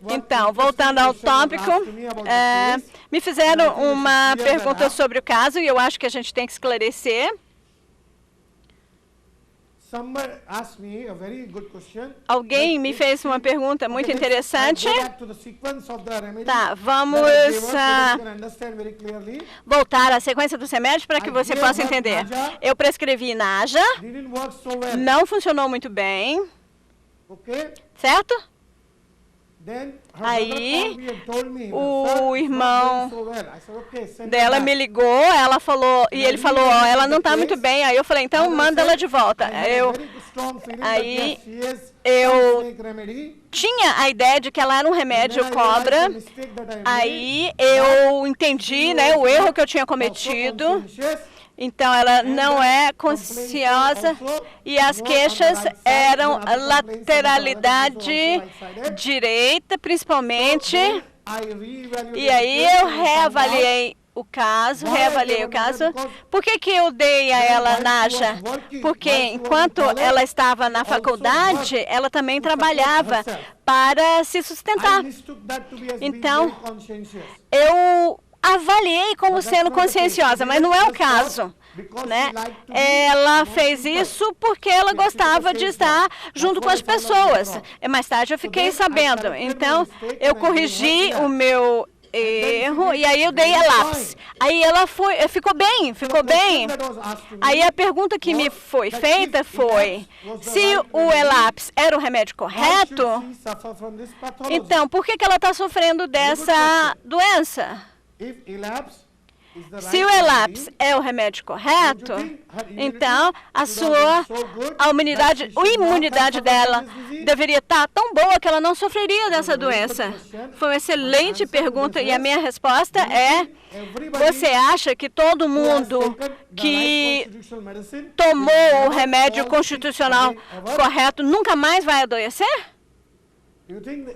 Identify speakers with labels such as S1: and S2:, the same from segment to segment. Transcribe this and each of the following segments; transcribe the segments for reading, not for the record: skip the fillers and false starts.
S1: Então, voltando ao tópico, me fizeram uma pergunta sobre o caso e eu acho que a gente tem que esclarecer. Alguém me fez uma pergunta muito interessante. Tá, vamos voltar à sequência dos remédios para que você possa entender. Eu prescrevi Naja, não funcionou muito bem, certo? Aí, o irmão dela me ligou, ela falou, e ele falou, ó, ela não está muito bem. Aí eu falei, então manda ela de volta. Aí eu tinha a ideia de que ela era um remédio cobra. Aí eu entendi, né, o erro que eu tinha cometido. Então, ela não é consciosa e as queixas eram lateralidade direita, principalmente. E aí eu reavaliei o caso. Por que eu dei a ela Naja? Porque enquanto ela estava na faculdade, ela também trabalhava para se sustentar. Então, eu avaliei como sendo conscienciosa, mas não é o caso, né? Ela fez isso porque ela gostava de estar junto com as pessoas. Mais tarde eu fiquei sabendo. Então, eu corrigi o meu erro e aí eu dei ELAPS. Aí ela ficou bem. Aí a pergunta que me foi feita foi, se o ELAPS era o remédio correto, então por que ela está sofrendo dessa doença? Se o ELAPS é o remédio correto, então a imunidade dela deveria estar tão boa que ela não sofreria dessa doença. Foi uma excelente pergunta e a minha resposta é, você acha que todo mundo que tomou o remédio constitucional correto nunca mais vai adoecer?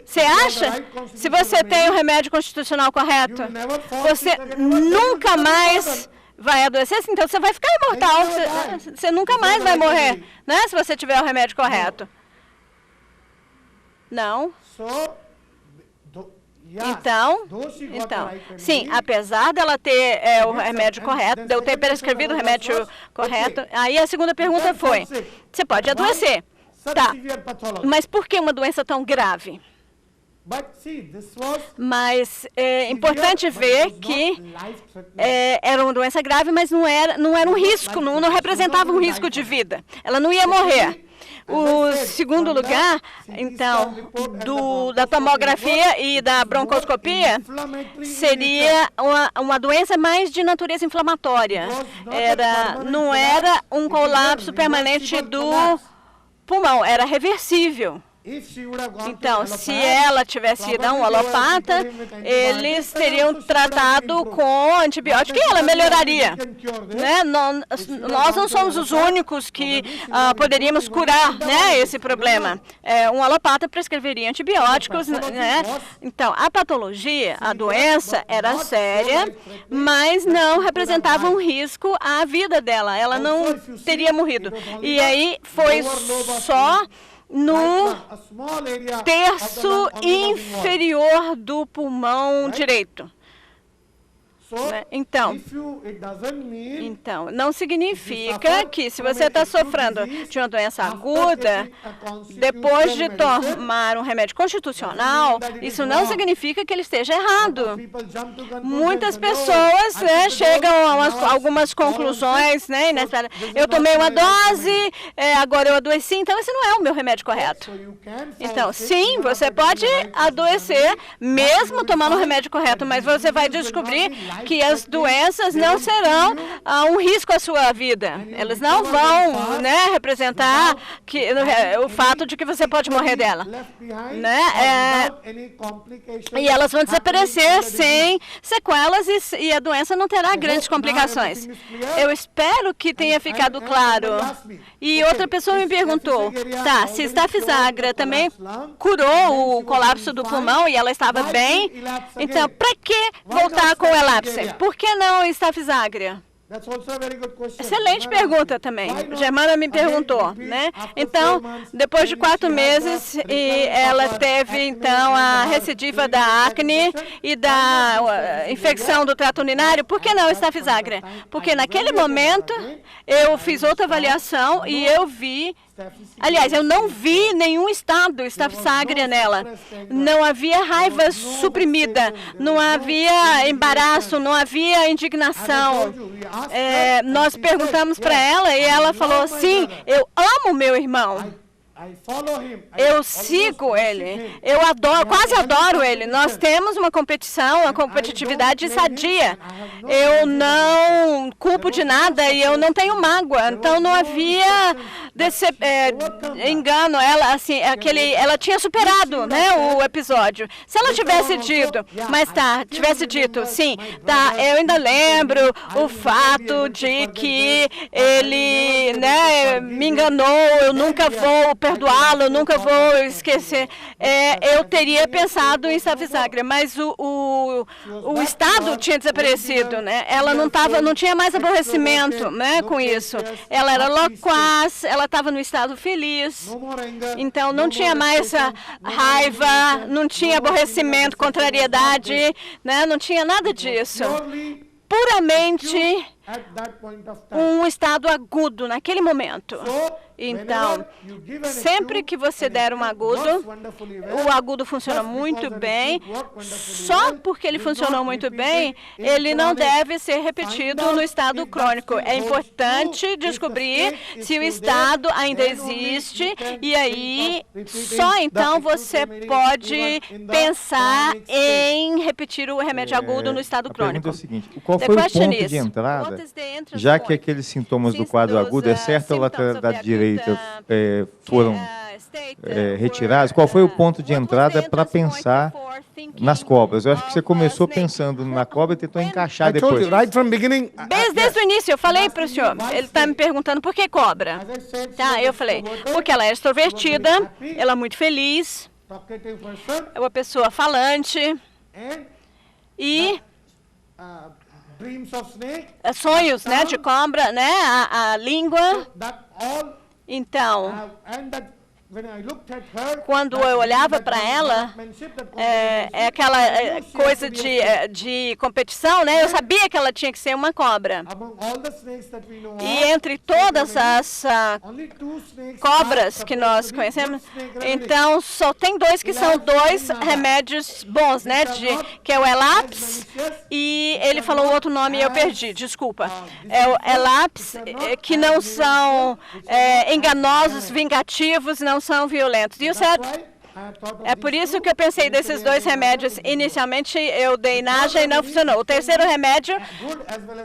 S1: Você acha? Se você tem o remédio constitucional correto, você nunca mais vai adoecer, então você vai ficar imortal. Você nunca mais vai morrer, né? Se você tiver o remédio correto. Não. Então, sim, apesar dela ter o remédio correto, de eu ter prescrevido o remédio correto, aí a segunda pergunta foi, você pode adoecer. Tá, mas por que uma doença tão grave? Mas é importante ver que era uma doença grave, mas não era um risco, não representava um risco de vida. Ela não ia morrer. O segundo lugar, então, da tomografia e da broncoscopia, seria uma doença mais de natureza inflamatória. Não era um colapso permanente do pulmão, era reversível. Então, se ela tivesse ido a um alopata, eles teriam tratado com antibiótico e ela melhoraria. Né? Nós não somos os únicos que poderíamos curar, né, esse problema. Um alopata prescreveria antibióticos. Né? Então, a patologia, a doença era séria, mas não representava um risco à vida dela. Ela não teria morrido. E aí foi só no terço inferior do pulmão direito. Então, não significa que se você está sofrendo de uma doença aguda, depois de tomar um remédio constitucional, isso não significa que ele esteja errado. Muitas pessoas, né, chegam a algumas conclusões, né, eu tomei uma dose, agora eu adoeci, então esse não é o meu remédio correto. Então, sim, você pode adoecer mesmo tomando o remédio correto, mas você vai descobrir que as doenças não serão um risco à sua vida. Elas não vão, né, representar o fato de que você pode morrer dela. Né? E elas vão desaparecer sem sequelas e a doença não terá grandes complicações. Eu espero que tenha ficado claro. E outra pessoa me perguntou, tá, se Stafisagra também curou o colapso do pulmão e ela estava bem, então para que voltar com o ELAPS? Por que não Stafisagra? Excelente pergunta também. Germana me perguntou, né? Então, depois de 4 meses, e ela teve, então, a recidiva da acne e da infecção do trato urinário. Por que não Staphysagria? Porque naquele momento, eu fiz outra avaliação e eu vi... Aliás, eu não vi nenhum estado Staphysagria nela. Não havia raiva suprimida, não havia embaraço, não havia indignação. Nós perguntamos para ela e ela falou, sim, eu amo meu irmão. Eu sigo ele, eu adoro, quase adoro ele. Nós temos uma competição, uma competitividade sadia. Eu não culpo de nada e eu não tenho mágoa. Então não havia engano. Ela, assim, ela tinha superado, né, o episódio. Se ela tivesse dito, tivesse dito, sim, tá, eu ainda lembro o fato de que ele, né, me enganou, eu nunca vou perdoá-lo, eu nunca vou esquecer. Eu teria pensado em Staphysagria, mas o estado tinha desaparecido, né? Ela não tinha mais aborrecimento, né, com isso. Ela era loquaz, ela estava no estado feliz, então não tinha mais raiva, não tinha aborrecimento, contrariedade, né? Não tinha nada disso. Puramente um estado agudo naquele momento. Então, sempre que você der um agudo, o agudo funciona muito bem. Só porque ele funcionou muito bem, ele não deve ser repetido no estado crônico. É importante descobrir se o estado ainda existe e aí, só então você pode pensar em repetir o remédio agudo no estado crônico.
S2: A pergunta é o seguinte, qual foi o ponto de entrada, já que aqueles sintomas do quadro agudo, exceto a lateralidade direita, foram retirados, qual foi o ponto de entrada para pensar nas cobras? Eu acho que você começou pensando na cobra e tentou encaixar depois.
S1: Desde o início, eu falei para o senhor, ele está me perguntando por que cobra. Tá, eu falei, porque ela é extrovertida, ela é muito feliz, é uma pessoa falante e... sonhos, né, de cobra, né, a língua. Então, quando eu olhava para ela, aquela coisa de competição, né? Eu sabia que ela tinha que ser uma cobra. E entre todas as cobras que nós conhecemos, então só tem 2 que são 2 remédios bons, né? Que é o Elaps e ele falou um outro nome e eu perdi, desculpa. É o Elaps, que não são enganosos, vingativos, não são violentos. E o certo, é por isso que eu pensei desses 2 remédios. Inicialmente eu dei Naja e não funcionou. O terceiro remédio,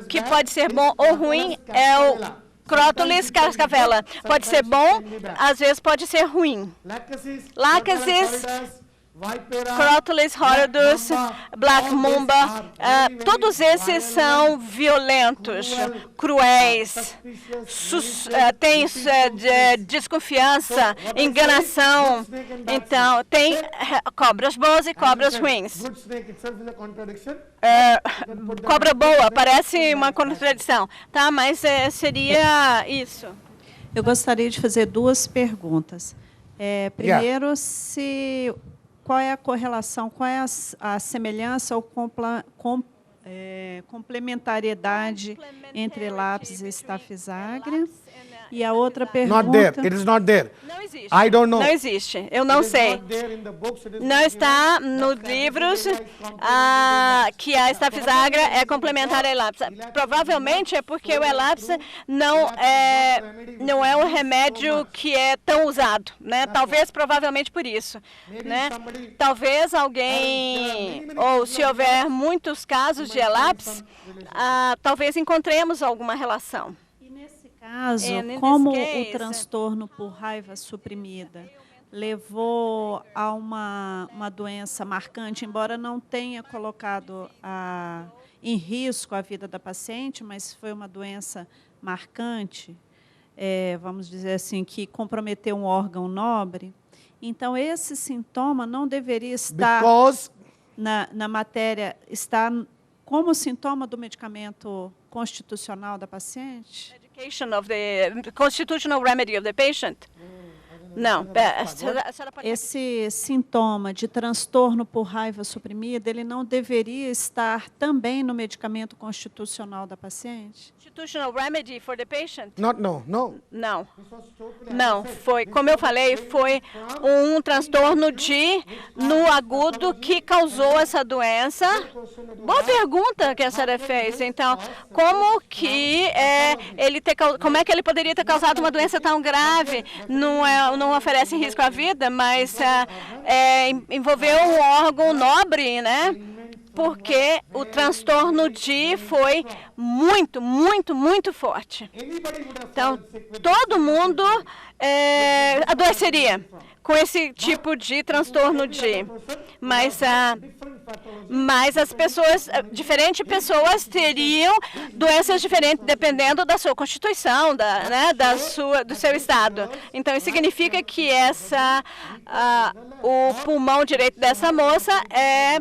S1: que pode ser bom ou ruim, é o Crotalus cascavela. Pode ser bom, às vezes pode ser ruim. Lachesis, Crotalus horridus, Black Mamba, todos esses são violentos, cruéis, tem desconfiança, enganação. Então, tem cobras boas e cobras ruins. Cobra boa, parece uma contradição, tá? Mas seria isso.
S3: Eu gostaria de fazer 2 perguntas. Primeiro, qual é a correlação, qual é a semelhança ou complementariedade entre Elaps e Staphysagria? E a outra pergunta...
S4: Not there. It is not there.
S1: Não existe.
S4: I don't know.
S1: Não existe. Eu não sei. Não está nos livros que a Staphysagria é complementar a Elaps. Provavelmente é porque o Elaps não é um remédio que é tão usado, né? Talvez, provavelmente por isso, né? Talvez alguém, ou se houver muitos casos de Elaps, talvez encontremos alguma relação.
S3: Caso, como o transtorno por raiva suprimida levou a uma doença marcante, embora não tenha colocado em risco a vida da paciente, mas foi uma doença marcante, vamos dizer assim, que comprometeu um órgão nobre, então esse sintoma não deveria estar na matéria, está como sintoma do medicamento constitucional da paciente?
S1: Medication of the constitutional remedy of the patient. Não.
S3: Esse sintoma de transtorno por raiva suprimida, ele não deveria estar também no medicamento constitucional da paciente?
S1: Constitutional remedy for the patient?
S4: No.
S1: Não, foi, como eu falei, foi um transtorno no agudo que causou essa doença. Boa pergunta que a senhora fez. Então, como que como é que ele poderia ter causado uma doença tão grave? Não oferece risco à vida, mas envolveu um órgão nobre, né? Porque o transtorno foi muito, muito, muito forte. Então, todo mundo adoeceria com esse tipo de transtorno mas as pessoas, diferentes pessoas teriam doenças diferentes dependendo da sua constituição, do seu estado. Então, isso significa que o pulmão direito dessa moça é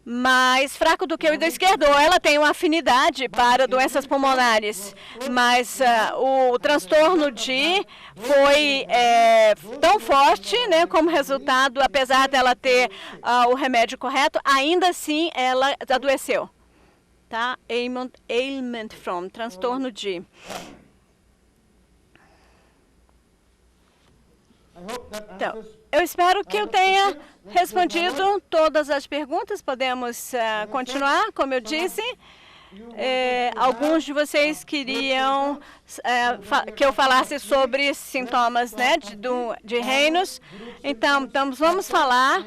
S1: mais fraco do que o do esquerdo. Ela tem uma afinidade para doenças pulmonares, mas o transtorno foi tão forte, né, como resultado, apesar dela ter o remédio correto, ainda assim ela adoeceu. Tá? Ailment from, transtorno Então, eu espero que eu tenha respondido todas as perguntas. Podemos continuar, como eu disse. Alguns de vocês queriam que eu falasse sobre sintomas, né, de reinos. Então, vamos falar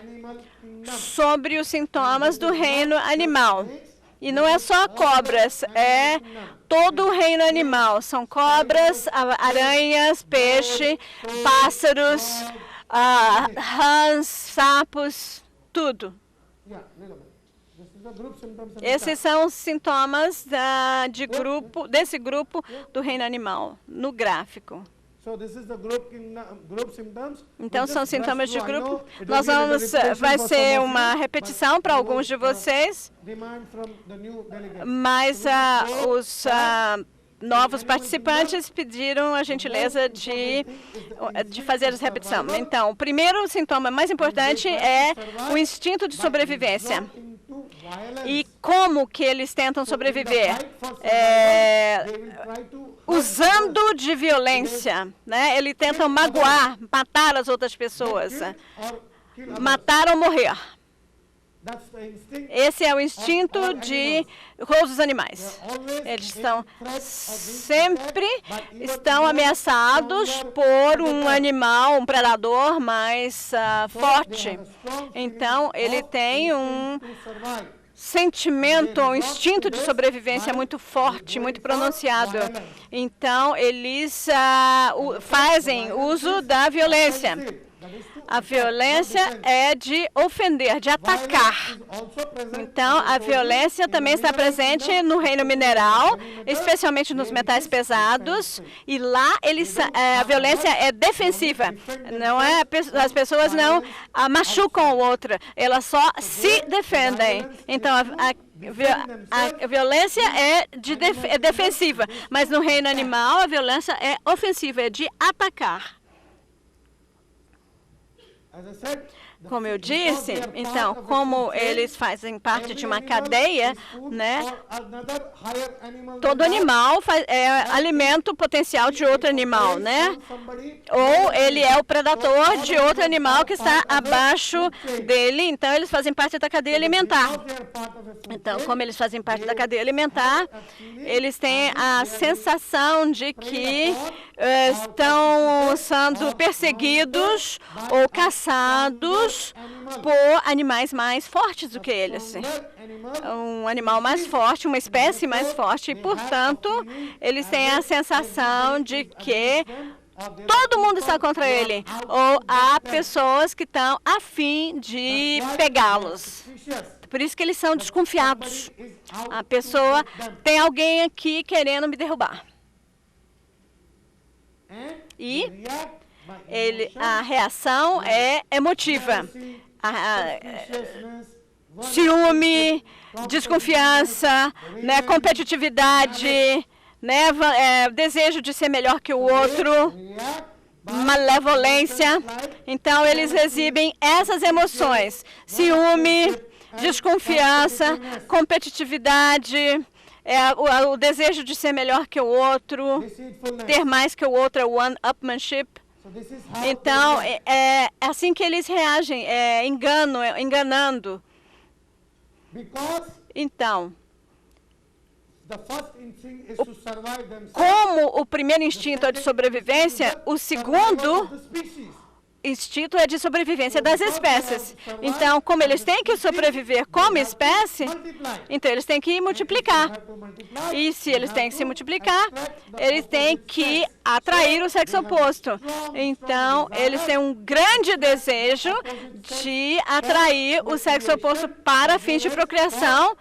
S1: sobre os sintomas do reino animal. E não é só cobras, é todo o reino animal. São cobras, aranhas, peixe, pássaros, rãs, sapos, tudo. Esses são os sintomas desse grupo do reino animal, no gráfico. Então, são sintomas de grupo. Vai ser uma repetição para alguns de vocês, mas os novos participantes pediram a gentileza de fazer essa repetição. Então, o primeiro sintoma mais importante é o instinto de sobrevivência. E como que eles tentam sobreviver? Usando de violência, né? Eles tentam matar as outras pessoas. Matar ou morrer. Esse é o instinto de todos os animais. Eles sempre estão ameaçados por um animal, um predador mais forte. Então, ele tem um sentimento, um instinto de sobrevivência muito forte, muito pronunciado. Então, eles fazem uso da violência. A violência é de ofender, de atacar. Então, a violência também está presente no reino mineral, especialmente nos metais pesados. E lá a violência é defensiva. Não é, as pessoas não machucam o outro, elas só se defendem. Então, a violência é defensiva, mas no reino animal a violência é ofensiva, é de atacar. Como eu disse, então, como eles fazem parte de uma cadeia, né, todo animal alimenta o potencial de outro animal, né? Ou ele é o predador de outro animal que está abaixo dele, então eles fazem parte da cadeia alimentar. Então, como eles fazem parte da cadeia alimentar, eles têm a sensação de que estão sendo perseguidos ou caçados por animais mais fortes do que eles. Um animal mais forte, uma espécie mais forte, e, portanto, eles têm a sensação de que todo mundo está contra ele, ou há pessoas que estão a fim de pegá-los. Por isso que eles são desconfiados. A pessoa, tem alguém aqui querendo me derrubar. E a reação é emotiva. ciúme, desconfiança, né, competitividade, né, desejo de ser melhor que o outro, malevolência. Então, eles exibem essas emoções: ciúme, desconfiança, competitividade, o desejo de ser melhor que o outro, ter mais que o outro, one-upmanship. Então, é assim que eles reagem, enganando. Então, como o primeiro instinto é de sobrevivência, o segundo instinto é de sobrevivência das espécies. Então, como eles têm que sobreviver como espécie, então eles têm que multiplicar. E se eles têm que se multiplicar, eles têm que atrair o sexo oposto. Então, eles têm um grande desejo de atrair o sexo oposto para fins de procriação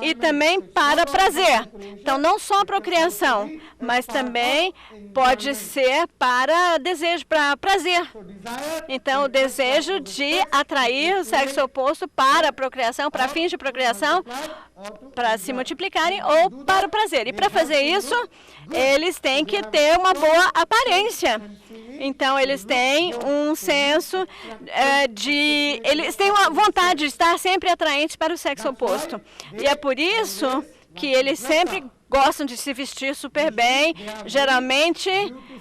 S1: e também para prazer. Então, não só procriação, mas também pode ser para desejo, para prazer. Então, o desejo de atrair o sexo oposto para a procriação, para fins de procriação, para se multiplicarem ou para o prazer. E para fazer isso, eles têm que ter uma boa aparência. Então, eles têm um senso eles têm uma vontade de estar sempre atraentes para o sexo oposto. E é por isso que eles sempre gostam de se vestir super bem. Geralmente,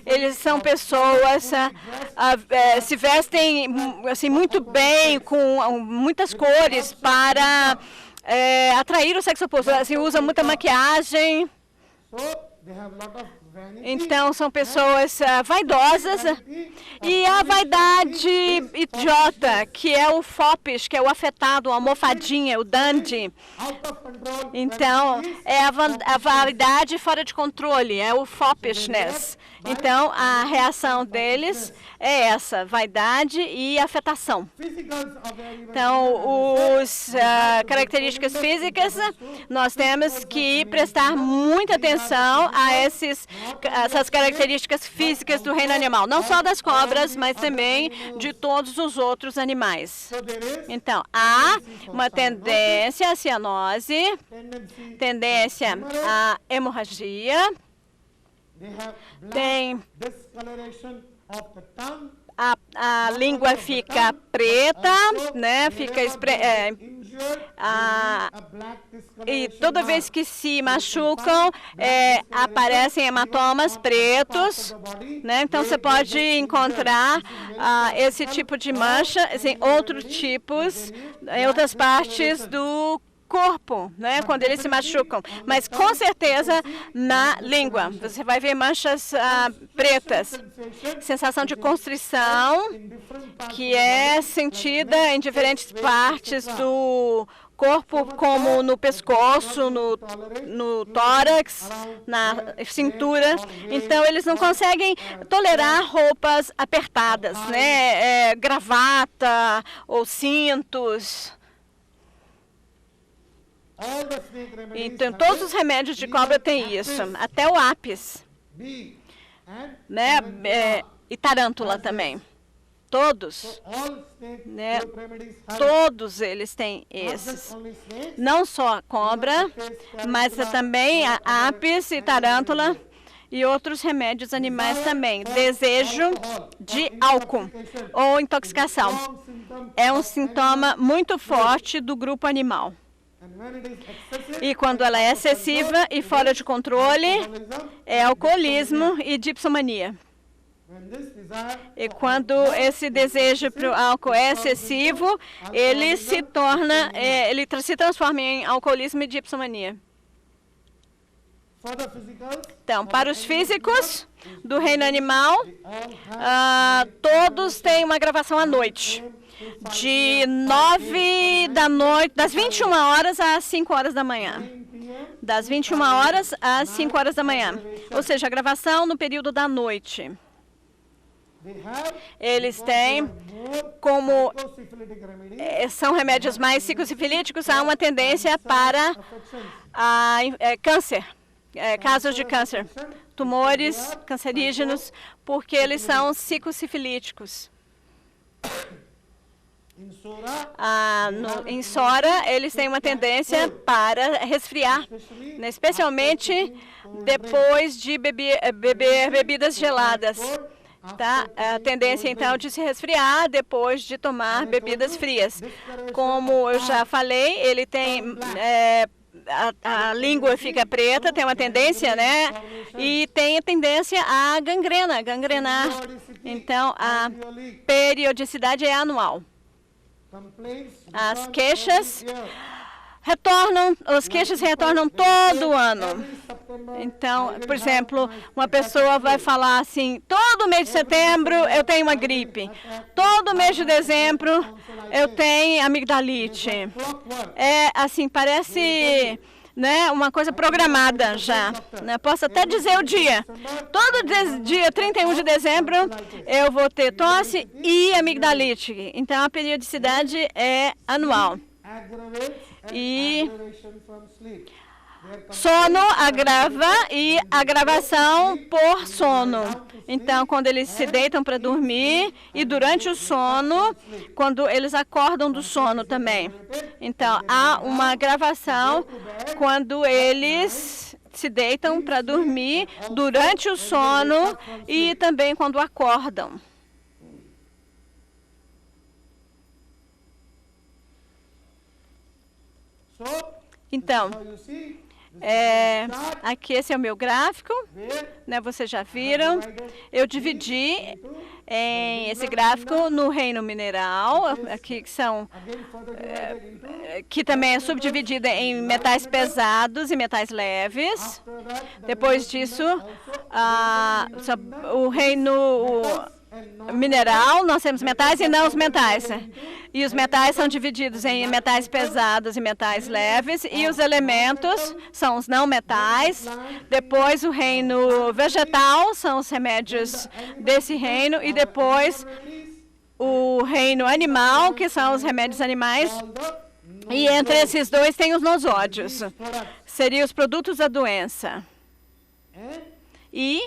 S1: eles são pessoas se vestem assim muito bem, com muitas cores para atrair o sexo oposto. Assim, usam muita maquiagem. Então, são pessoas vaidosas. E a vaidade idiota, que é o foppish, que é o afetado, a almofadinha, o dandy. Então, é a vaidade fora de controle, é o foppishness. Então, a reação deles é essa, vaidade e afetação. Então, as características físicas, nós temos que prestar muita atenção a essas características físicas do reino animal. Não só das cobras, mas também de todos os outros animais. Então, há uma tendência à cianose, tendência à hemorragia, tem a língua fica preta, né? Fica e toda vez que se machucam, aparecem hematomas pretos, né? Então você pode encontrar esse tipo de mancha em outros tipos, em outras partes do corpo, né, quando eles se machucam, mas com certeza na língua você vai ver manchas pretas. Sensação de constrição, que é sentida em diferentes partes do corpo, como no pescoço, no tórax, na cintura. Então, eles não conseguem tolerar roupas apertadas, né, gravata ou cintos. Então, todos os remédios de cobra têm isso, até o ápis, né? E tarântula também. Todos, né? Todos eles têm esses. Não só a cobra, mas também a ápis e tarântula e outros remédios animais também. Desejo de álcool ou intoxicação é um sintoma muito forte do grupo animal. E quando ela é excessiva e fora de controle, é alcoolismo e dipsomania. E quando esse desejo para o álcool é excessivo, ele se transforma em alcoolismo e dipsomania. Então, para os físicos do reino animal, todos têm uma gravação à noite. De 9 da noite, das 21 horas às 5 horas da manhã. Das 21 horas às 5 horas da manhã. Ou seja, a gravação no período da noite. Eles têm, como são remédios mais psicossifilíticos, há uma tendência para câncer, casos de câncer, tumores cancerígenos, porque eles são psicossifilíticos. Em SORA, eles têm uma tendência para resfriar, né? Especialmente depois de beber bebidas geladas. Tá? A tendência, então, de se resfriar depois de tomar bebidas frias. Como eu já falei, ele tem... a língua fica preta, tem uma tendência, né? E tem a tendência a gangrenar. Então, a periodicidade é anual. As queixas retornam todo ano. Então, por exemplo, uma pessoa vai falar assim, todo mês de setembro eu tenho uma gripe, todo mês de dezembro eu tenho amigdalite. É assim, parece, né, uma coisa programada já. Né? Posso até dizer o dia. Todo dia 31 de dezembro eu vou ter tosse e amigdalite. Então, a periodicidade é anual. E sono agrava e agravação por sono. Então, quando eles se deitam para dormir e durante o sono, quando eles acordam do sono também. Então, há uma agravação quando eles se deitam para dormir durante o sono e também quando acordam. Então, aqui esse é o meu gráfico, né, vocês já viram. Eu dividi esse gráfico no reino mineral, aqui que são, que também é subdividida em metais pesados e metais leves. Depois disso, o reino mineral, nós temos metais e não os metais. E os metais são divididos em metais pesados e metais leves, e os elementos são os não metais. Depois o reino vegetal são os remédios desse reino, e depois o reino animal, que são os remédios animais. E entre esses dois tem os nosódios, seriam os produtos da doença. E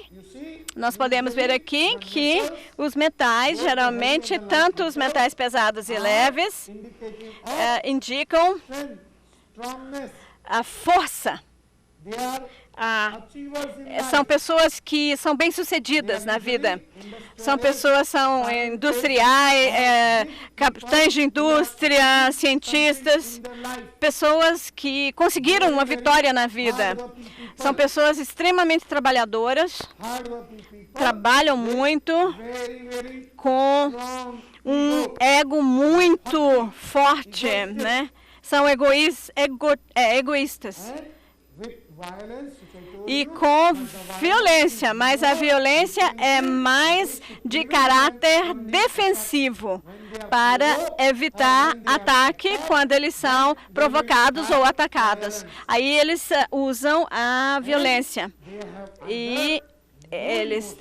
S1: nós podemos ver aqui que os metais, geralmente, tanto os metais pesados e leves, indicam a força. São pessoas que são bem-sucedidas na vida. São pessoas, são industriais, capitães de indústria, cientistas, pessoas que conseguiram uma vitória na vida. São pessoas extremamente trabalhadoras, trabalham muito, com um ego muito forte, né? São egoístas. E com violência, mas a violência é mais de caráter defensivo, para evitar ataque quando eles são provocados ou atacados. Aí eles usam a violência. E eles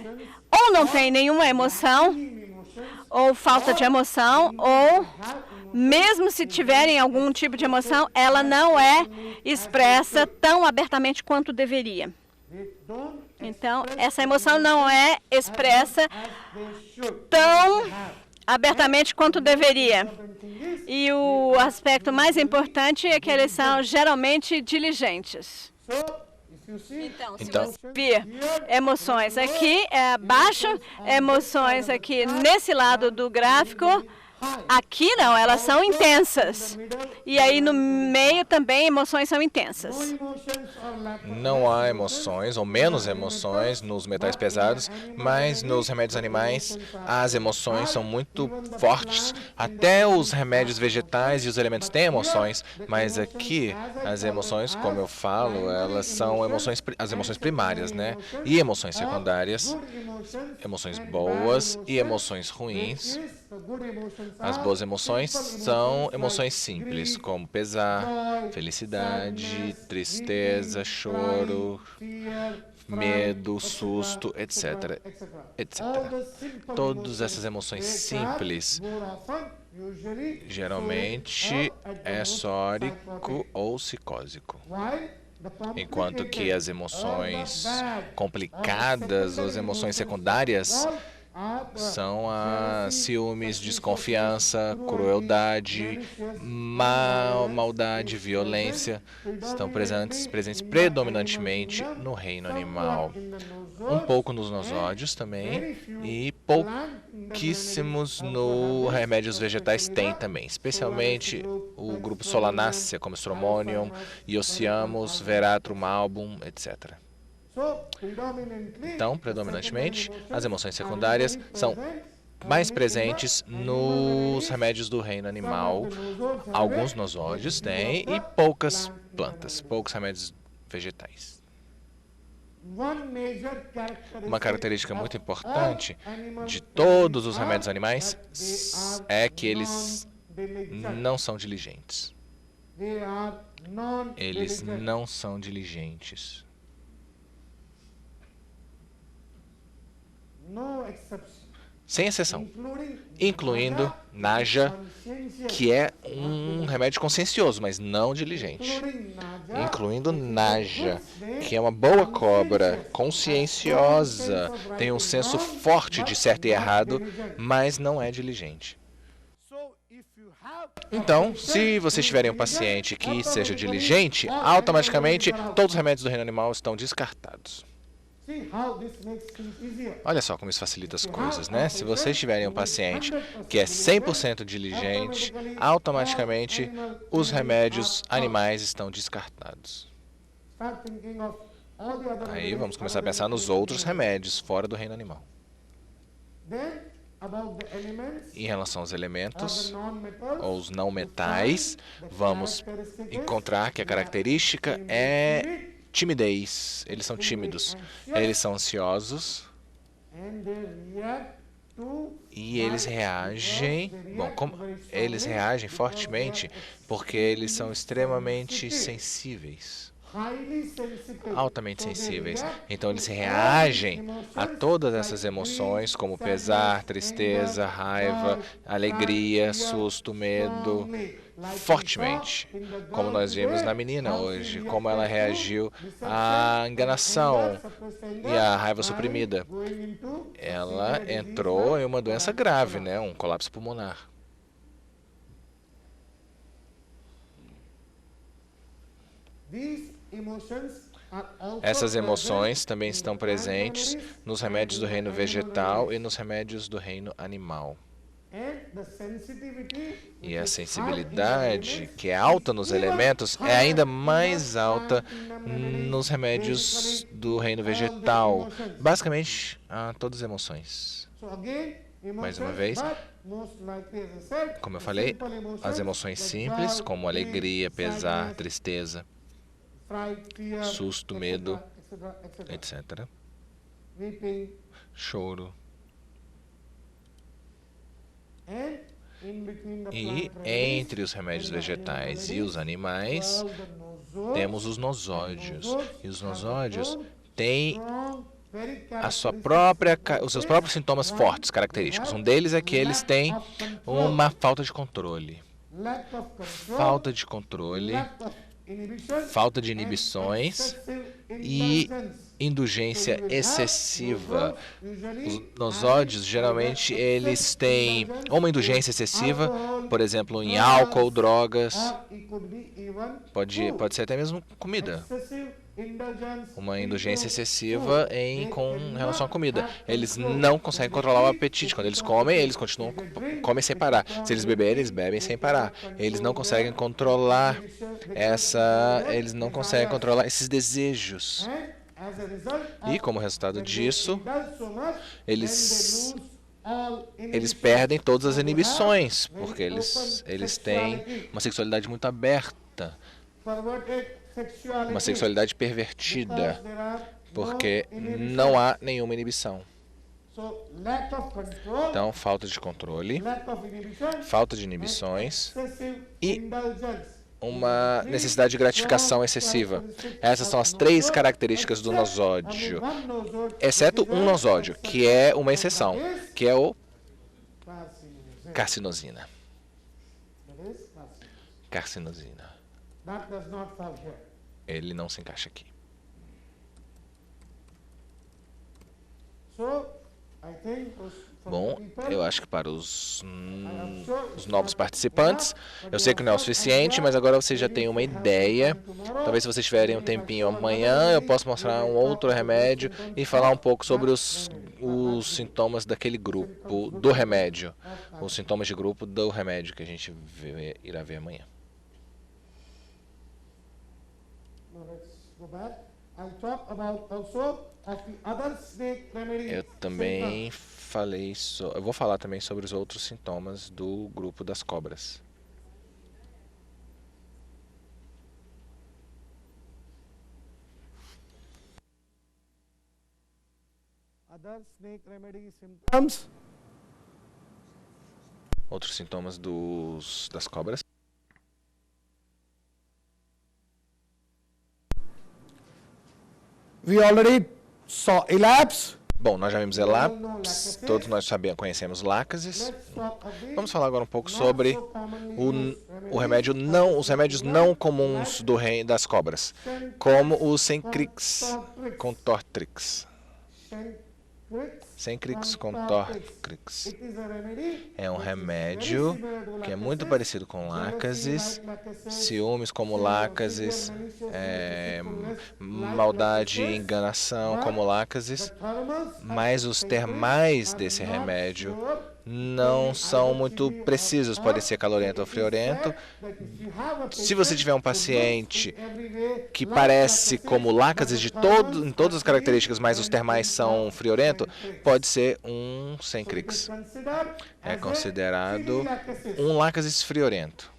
S1: ou não têm nenhuma emoção, ou falta de emoção, ou mesmo se tiverem algum tipo de emoção, ela não é expressa tão abertamente quanto deveria. Então, essa emoção não é expressa tão abertamente quanto deveria. E o aspecto mais importante é que eles são geralmente diligentes. Então, se você vir emoções aqui abaixo, emoções aqui nesse lado do gráfico, aqui não, elas são intensas. E aí no meio também emoções são intensas.
S4: Não há emoções, ou menos emoções, nos metais pesados, mas nos remédios animais as emoções são muito fortes. Até os remédios vegetais e os elementos têm emoções, mas aqui as emoções, como eu falo, elas são as emoções primárias, né? E emoções secundárias, emoções boas e emoções ruins. As boas emoções são emoções simples, como pesar, felicidade, tristeza, choro, medo, susto, etc. etc. Todas essas emoções simples geralmente é sórico ou psicósico. Enquanto que as emoções complicadas, as emoções secundárias, são ciúmes, desconfiança, crueldade, maldade, violência. Estão presentes predominantemente no reino animal. Um pouco nos nosódios também e pouquíssimos nos remédios vegetais tem também, especialmente o grupo Solanaceae, como Stramonium, Ioseamus, Veratrum album, etc. Então, predominantemente, as emoções secundárias são mais presentes nos remédios do reino animal. Alguns nosódios têm e poucas plantas, poucos remédios vegetais. Uma característica muito importante de todos os remédios animais é que eles não são diligentes. Eles não são diligentes. Sem exceção, incluindo Naja, que é um remédio consciencioso, mas não diligente. Incluindo Naja, que é uma boa cobra, conscienciosa, tem um senso forte de certo e errado, mas não é diligente. Então, se vocês tiverem um paciente que seja diligente, automaticamente todos os remédios do reino animal estão descartados. Olha só como isso facilita as coisas, né? Se vocês tiverem um paciente que é 100% diligente, automaticamente os remédios animais estão descartados. Aí vamos começar a pensar nos outros remédios fora do reino animal. Em relação aos elementos, ou os não metais, vamos encontrar que a característica é timidez. Eles são tímidos, eles são ansiosos e eles reagem, eles reagem fortemente porque eles são extremamente sensíveis, altamente sensíveis. Então eles reagem a todas essas emoções como pesar, tristeza, raiva, alegria, susto, medo, fortemente, como nós vimos na menina hoje, como ela reagiu à enganação e à raiva suprimida. Ela entrou em uma doença grave, né? Um colapso pulmonar. Essas emoções também estão presentes nos remédios do reino vegetal e nos remédios do reino animal. E a sensibilidade, que é alta nos elementos, é ainda mais alta nos remédios do reino vegetal. Basicamente, todas as emoções. Mais uma vez, como eu falei, as emoções simples, como alegria, pesar, tristeza, susto, medo, etc. Choro. E entre os remédios vegetais e os animais, temos os nosódios. E os nosódios têm os seus próprios sintomas fortes, característicos. Um deles é que eles têm uma falta de controle. Falta de controle, falta de inibições e indulgência excessiva. Os nosódios, geralmente, eles têm uma indulgência excessiva, por exemplo, em álcool, drogas, pode ser até mesmo comida. Uma indulgência excessiva com relação à comida. Eles não conseguem controlar o apetite. Quando eles continuam comem sem parar. Se eles beberem, eles bebem sem parar. Eles não conseguem controlar esses desejos. E como resultado disso, eles perdem todas as inibições, porque eles têm uma sexualidade muito aberta, uma sexualidade pervertida, porque não há nenhuma inibição. Então, falta de controle, falta de inibições e uma necessidade de gratificação excessiva. Essas são as três características do nosódio, exceto um nosódio, que é uma exceção, que é o carcinosina. Carcinosina. Ele não se encaixa aqui. Bom, eu acho que para os novos participantes, eu sei que não é o suficiente, mas agora vocês já têm uma ideia. Talvez se vocês tiverem um tempinho amanhã, eu possa mostrar um outro remédio e falar um pouco sobre os sintomas daquele grupo do remédio. Os sintomas de grupo do remédio que a gente irá ver amanhã. Eu também eu vou falar também sobre os outros sintomas do grupo das cobras. Outros sintomas das cobras.
S5: We already saw elapse.
S4: Bom, nós já vimos elapse, todos nós conhecemos lácases. Vamos falar agora um pouco sobre os remédios não comuns das cobras, como o Sencrix Contortrix. Sencrix Contortrix é um remédio que é muito parecido com lácases, ciúmes como lácases, maldade e enganação como lácases, mas os termais desse remédio não são muito precisos, pode ser calorento ou friorento. Se você tiver um paciente que parece como lácases em todas as características, mas os termais são friorento, pode ser um Sencrix. É considerado um lácases friorento.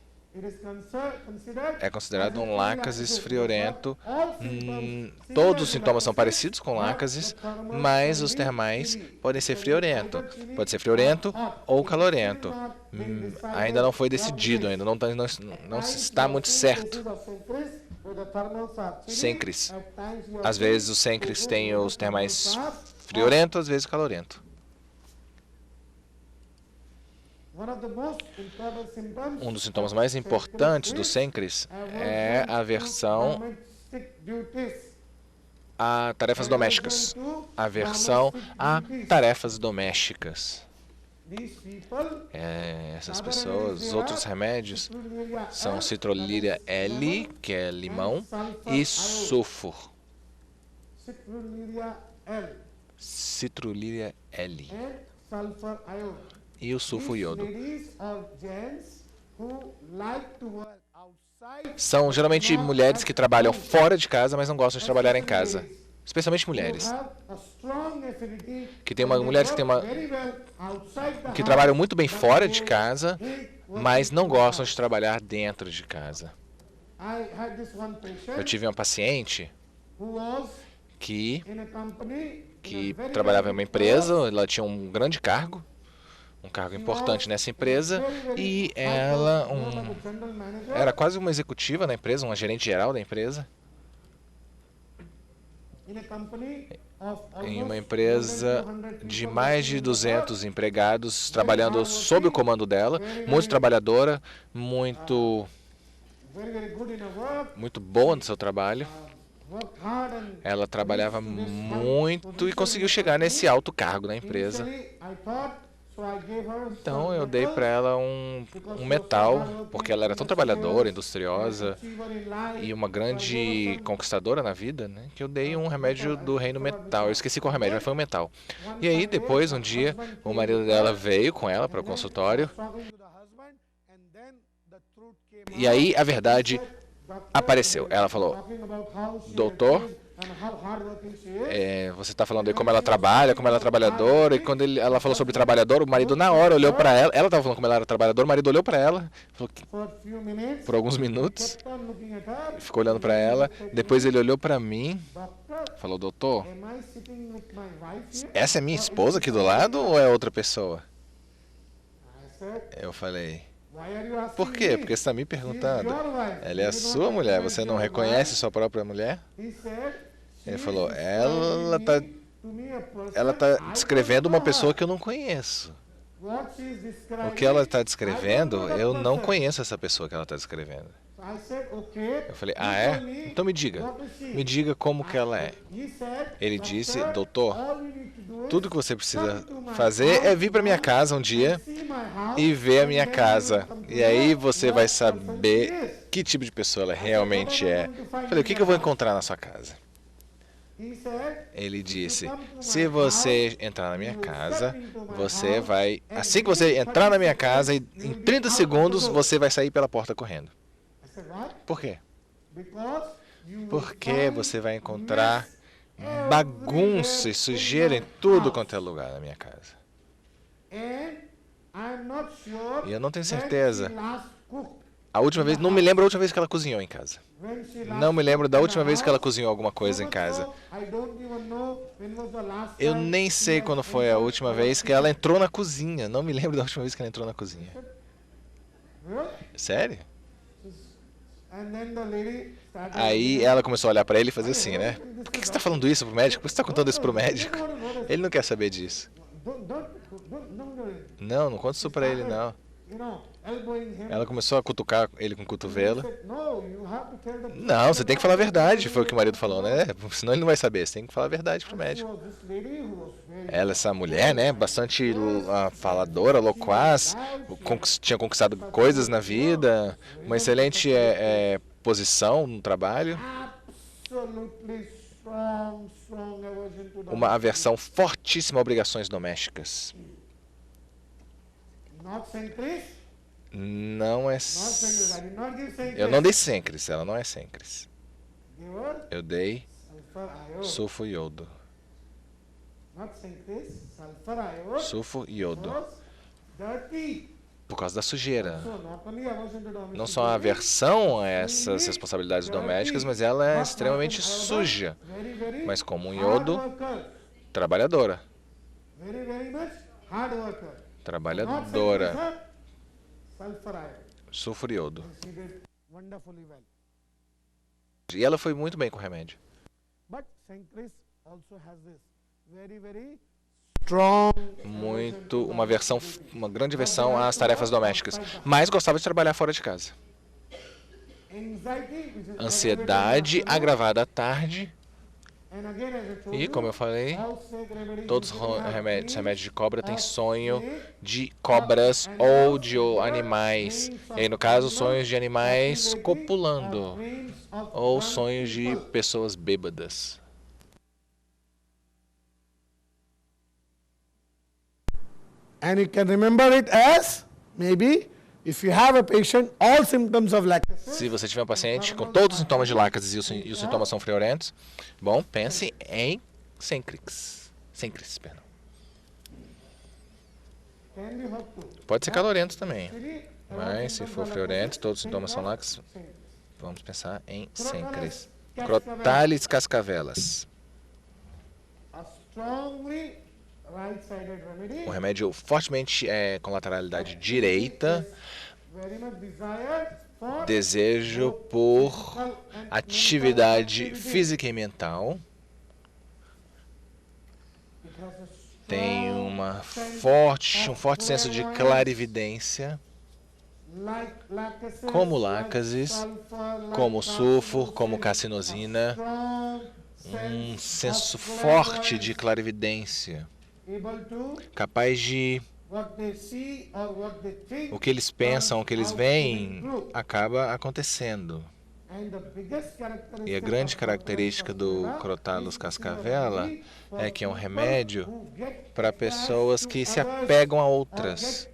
S4: É considerado um lácases friorento. Todos os sintomas são parecidos com lácases, mas os termais podem ser friorento. Pode ser friorento ou calorento. Ainda não foi decidido, ainda não está muito certo. Sencrix. Às vezes os Sencrix têm os termais friorento, às vezes calorento. Um dos sintomas mais importantes do Sencrix é a aversão a tarefas domésticas. Aversão a tarefas domésticas. Essas pessoas, os outros remédios são Citrulliria L, que é limão, e sulfur. Citrulliria L. E o sulfo iodo. São geralmente mulheres que trabalham fora de casa, mas não gostam de trabalhar em casa. Especialmente mulheres. Mulheres que trabalham muito bem fora de casa, mas não gostam de trabalhar dentro de casa. Eu tive uma paciente que trabalhava em uma empresa, ela tinha um grande cargo. Um cargo importante nessa empresa, e ela era quase uma executiva na empresa, uma gerente geral da empresa. Em uma empresa de mais de 200 empregados, trabalhando sob o comando dela, muito trabalhadora, muito boa no seu trabalho. Ela trabalhava muito e conseguiu chegar nesse alto cargo na empresa. Então eu dei para ela um metal, porque ela era tão trabalhadora, industriosa e uma grande conquistadora na vida, né, que eu dei um remédio do reino metal. Eu esqueci qual remédio, mas foi um metal. E aí depois, um dia, o marido dela veio com ela para o consultório. E aí a verdade apareceu. Ela falou: doutor, você está falando aí como ela trabalha, como ela é trabalhadora. E quando ela falou sobre trabalhador, o marido na hora olhou para ela. Ela estava falando como ela era trabalhadora, o marido olhou para ela, falou por alguns minutos, ficou olhando para ela. Depois ele olhou para mim, falou: doutor, essa é minha esposa aqui do lado ou é outra pessoa? Eu falei: por quê? Porque você está me perguntando. Ela é a sua mulher, você não reconhece sua própria mulher? Ele falou: ela está descrevendo uma pessoa que eu não conheço. O que ela está descrevendo, eu não conheço essa pessoa que ela está descrevendo. Eu falei: ah, é? Então me diga como que ela é. Ele disse: doutor, Tudo que você precisa fazer é vir para minha casa um dia e ver a minha casa. E aí você vai saber que tipo de pessoa ela realmente é. Eu falei, o que eu vou encontrar na sua casa? Ele disse, se você entrar na minha casa, você vai... Assim que você entrar na minha casa, em 30 segundos, você vai sair pela porta correndo. Por quê? Porque você vai encontrar bagunça e sujeira em tudo quanto é lugar na minha casa. E eu não tenho certeza. A última vez, não me lembro a última vez que ela cozinhou em casa. Não me lembro da última vez que ela cozinhou alguma coisa em casa. Eu nem sei quando foi a última vez que ela entrou na cozinha. Não me lembro da última vez que ela entrou na cozinha. Sério? Aí ela começou a olhar para ele e fazer assim, né? Por que você está falando isso pro médico? Por que você está contando isso pro médico? Ele não quer saber disso. Não conta isso para ele, não. Ela começou a cutucar ele com o cotovelo. Não, você tem que falar a verdade, foi o que o marido falou, né? Senão ele não vai saber, você tem que falar a verdade pro médico. Ela, essa mulher, né, bastante faladora, loquaz, tinha conquistado coisas na vida, uma excelente posição no trabalho, uma aversão fortíssima a obrigações domésticas. Não é... Eu não dei Sencris, ela não é Sencris. Eu dei sulfo e iodo. Sulfo e iodo. Por causa da sujeira. Não só a aversão a essas responsabilidades domésticas, mas ela é extremamente suja. Mas como um iodo, trabalhadora. Trabalhadora. Sulfuro e iodo. E ela foi muito bem com o remédio. Uma grande versão às tarefas domésticas. Mas gostava de trabalhar fora de casa. Ansiedade agravada à tarde. E, como eu falei, todos os remédios de cobra têm sonho de cobras ou de animais. E aí, no caso, sonhos de animais copulando. Ou sonhos de pessoas bêbadas.
S5: And you can remember it as, maybe, if you have a patient, all symptoms of lackadaisy.
S4: Se você tiver um paciente com todos os sintomas de lácteos e os sintomas são friorentos, bom, pense em Sencris. Perdão. Pode ser calorento também, mas se for friorento, todos os sintomas são lácteos, vamos pensar em Sencris. Crotalis cascavelas. Um remédio fortemente com lateralidade direita, desejo por atividade física e mental, tem um forte senso de clarividência, como lácases, como sulfur, como carcinosina, um senso forte de clarividência, capaz de o que eles pensam, o que eles veem, acaba acontecendo. E a grande característica do Crotalus cascavela é que é um remédio para pessoas que se apegam a outras,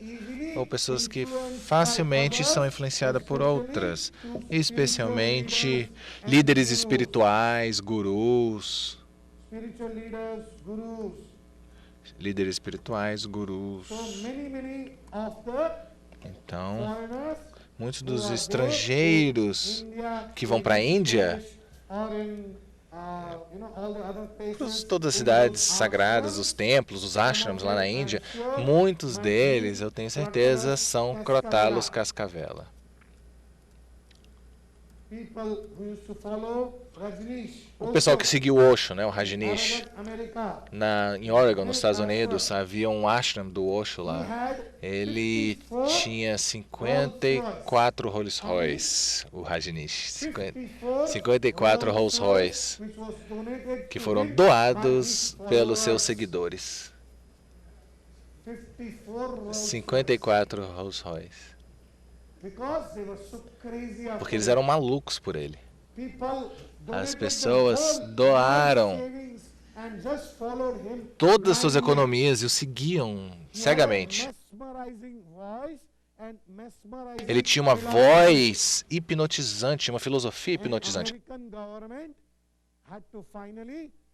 S4: ou pessoas que facilmente são influenciadas por outras, especialmente líderes espirituais, gurus. Líderes espirituais, gurus. Então, muitos dos estrangeiros que vão para a Índia, todas as cidades sagradas, os templos, os ashrams lá na Índia, muitos deles, eu tenho certeza, são Crotalus cascavela. O pessoal que seguiu o Osho, né, o Rajneesh, em Oregon, nos Estados Unidos, havia um ashram do Osho lá. Ele tinha 54 Rolls Royce, o Rajneesh. 54 Rolls Royce, que foram doados pelos seus seguidores. 54 Rolls Royce. Porque eles eram malucos por ele. As pessoas doaram todas as suas economias e o seguiam cegamente. Ele tinha uma voz hipnotizante, uma filosofia hipnotizante.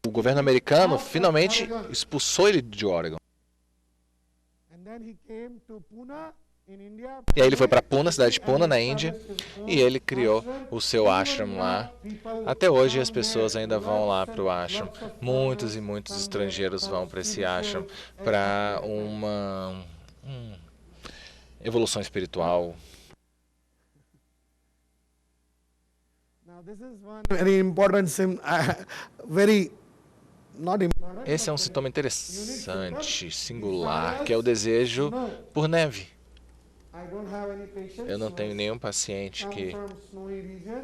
S4: O governo americano finalmente expulsou ele de Oregon. E aí ele foi para Pune, cidade de Pune, na Índia, e ele criou o seu ashram lá. Até hoje as pessoas ainda vão lá para o ashram. Muitos e muitos estrangeiros vão para esse ashram para uma evolução espiritual. Esse é um sintoma interessante, singular, que é o desejo por neve. Eu não tenho nenhum paciente que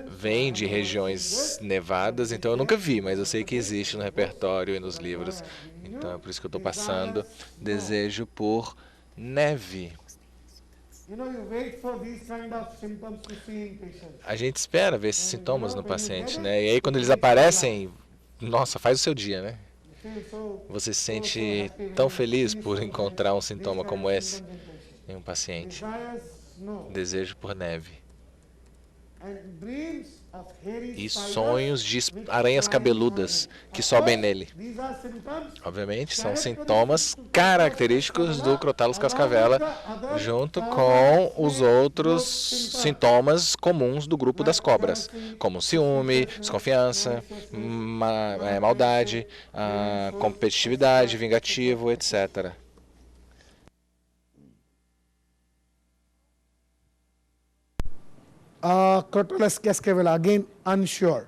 S4: vem de regiões nevadas, então eu nunca vi, mas eu sei que existe no repertório e nos livros. Então é por isso que eu estou passando desejo por neve. A gente espera ver esses sintomas no paciente, né? E aí quando eles aparecem, nossa, faz o seu dia, né? Você se sente tão feliz por encontrar um sintoma como esse em um paciente. Desejo por neve. E sonhos de aranhas cabeludas que sobem nele. Obviamente, são sintomas característicos do Crotalus cascavela, junto com os outros sintomas comuns do grupo das cobras, como ciúme, desconfiança, maldade, competitividade, vingativo, etc.
S5: Crotalus cascavela, again unsure.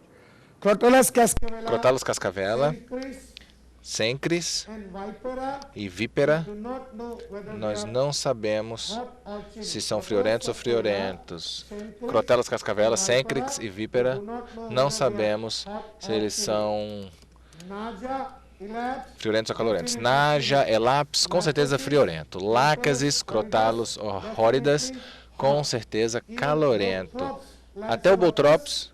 S5: Crotalus
S4: cascavela, Cencris e Vípera, nós não sabemos se são friorentos ou friorentos. Crotalus cascavela, Cencris e Vípera, não sabemos se eles são friorentos ou calorentos. Naja, Elaps, com certeza friorento. Lácasis, Crotalus horridas, com certeza calorento. Até o Botrops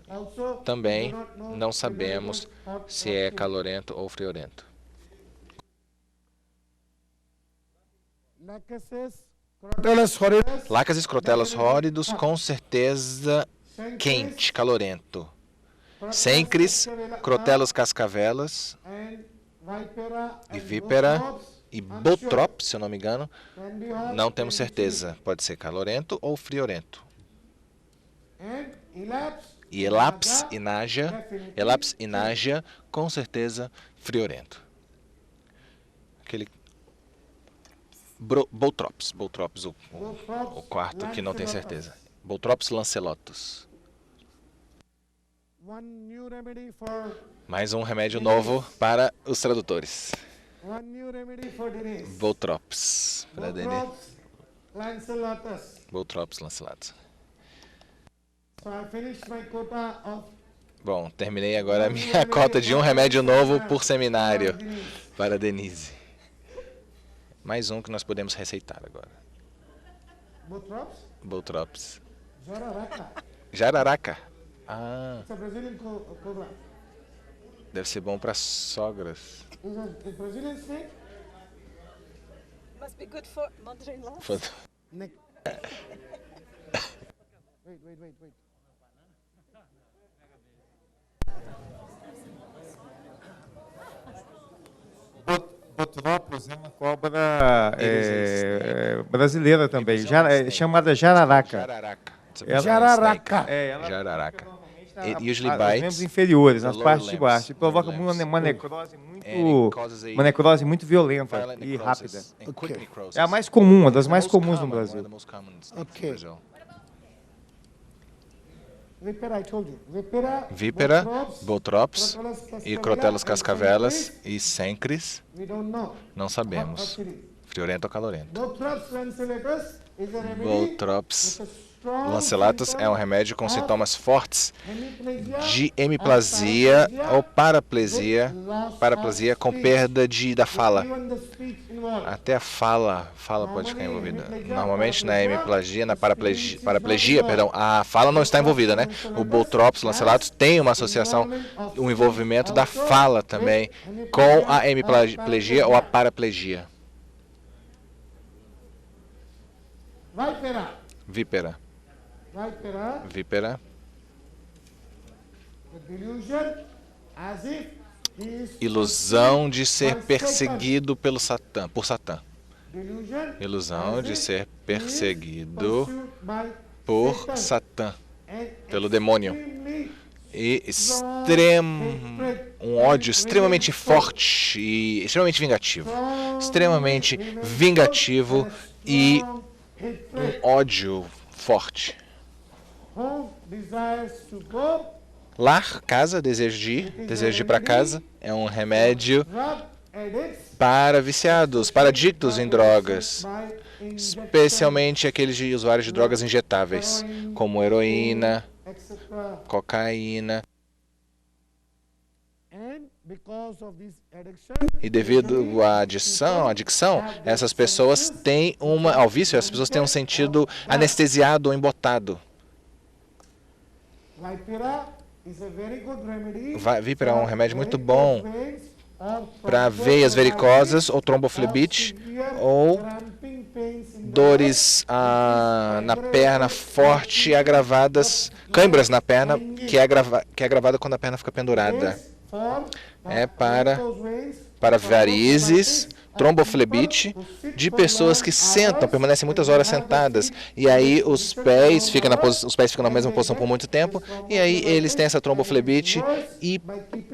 S4: também não sabemos se é calorento ou friorento. Lácasis, Crotalus horridus, com certeza quente, calorento. Cencris, Crotalus cascavelas e Vípera e Botrops, se eu não me engano, não temos certeza. Pode ser calorento ou friorento. E Elaps e Naja, com certeza friorento. Aquele Botrops, o quarto que não tem certeza. Botrops lancelotus. Mais um remédio novo para os tradutores. Botrops para Denise. Botrops lancelotus. Bom, terminei agora a minha cota de um remédio novo por seminário para Denise. Mais um que nós podemos receitar agora. Botrops. Jararaca. Ah. Deve ser bom para sogras.
S1: Must be good for mother-in-law.
S5: Wait.
S2: Botrops é uma cobra brasileira também, chamada jararaca.
S5: Jararaca.
S4: Jararaca.
S2: Usually bites os membros inferiores, nas partes de baixo, e provoca uma necrose muito violenta e rápida.
S5: Okay.
S2: É a mais comum, uma das mais comuns no Brasil.
S5: Okay.
S4: Vípera, Botrops e Crotalus cascavelas e Cencris, não sabemos. Friorento ou calorento. Botrops lanceolatus é um remédio com sintomas fortes de hemiplasia ou paraplegia com perda da fala. Até a fala pode ficar envolvida. Normalmente na hemiplegia, na paraplegia, a fala não está envolvida, né? O Botrops lanceolatus tem uma associação, um envolvimento da fala também com a hemiplegia ou a paraplegia. Vípera. Ilusão de ser perseguido por Satã. Ilusão de ser perseguido por Satã, pelo demônio. E um ódio extremamente forte e extremamente vingativo. Extremamente vingativo e um ódio forte. Lar, casa, desejo de ir para casa, é um remédio para viciados, para adictos em drogas, especialmente aqueles usuários de drogas injetáveis, como heroína, cocaína. E devido à adicção, essas pessoas têm ao vício, essas pessoas têm um sentido anestesiado ou embotado. Vípera é um remédio muito bom para veias vericosas ou tromboflebite ou dores na perna forte e agravadas, câimbras na perna, que é agravada quando a perna fica pendurada. É para varizes, tromboflebite, de pessoas que permanecem muitas horas sentadas, e aí os pés ficam na mesma posição por muito tempo, e aí eles têm essa tromboflebite e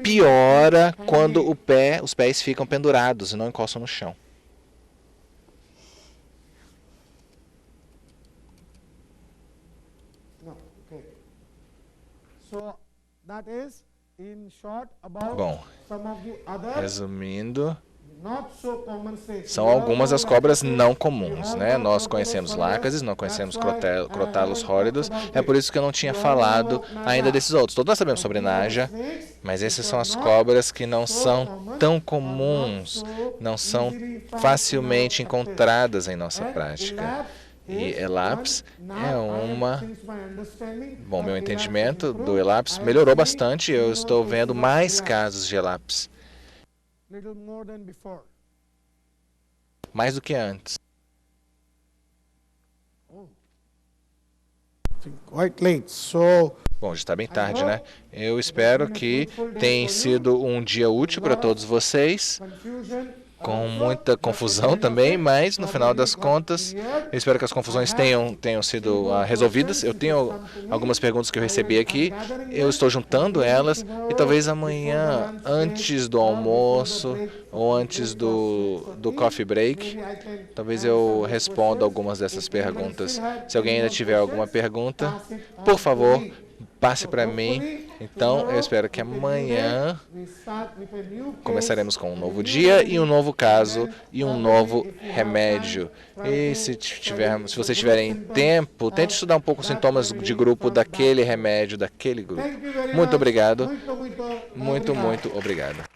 S4: piora quando os pés ficam pendurados e não encostam no chão. Bom, resumindo, são algumas das cobras não comuns, né? Nós conhecemos Lácases, não conhecemos Crotalus horridus, é por isso que eu não tinha falado ainda desses outros. Todos nós sabemos sobre Naja, mas essas são as cobras que não são tão comuns, não são facilmente encontradas em nossa prática. E Elaps é Bom, meu entendimento do Elaps melhorou bastante, eu estou vendo mais casos de Elaps. Mais do que antes. Bom, já está bem tarde, né? Eu espero que tenha sido um dia útil para todos vocês, com muita confusão também, mas no final das contas, eu espero que as confusões tenham sido resolvidas. Eu tenho algumas perguntas que eu recebi aqui, eu estou juntando elas e talvez amanhã, antes do almoço ou antes do coffee break, talvez eu responda algumas dessas perguntas. Se alguém ainda tiver alguma pergunta, por favor, passe para mim. Então, eu espero que amanhã começaremos com um novo dia e um novo caso e um novo remédio. E se vocês tiverem tempo, tente estudar um pouco os sintomas de grupo daquele remédio, daquele grupo. Muito obrigado. Muito obrigado.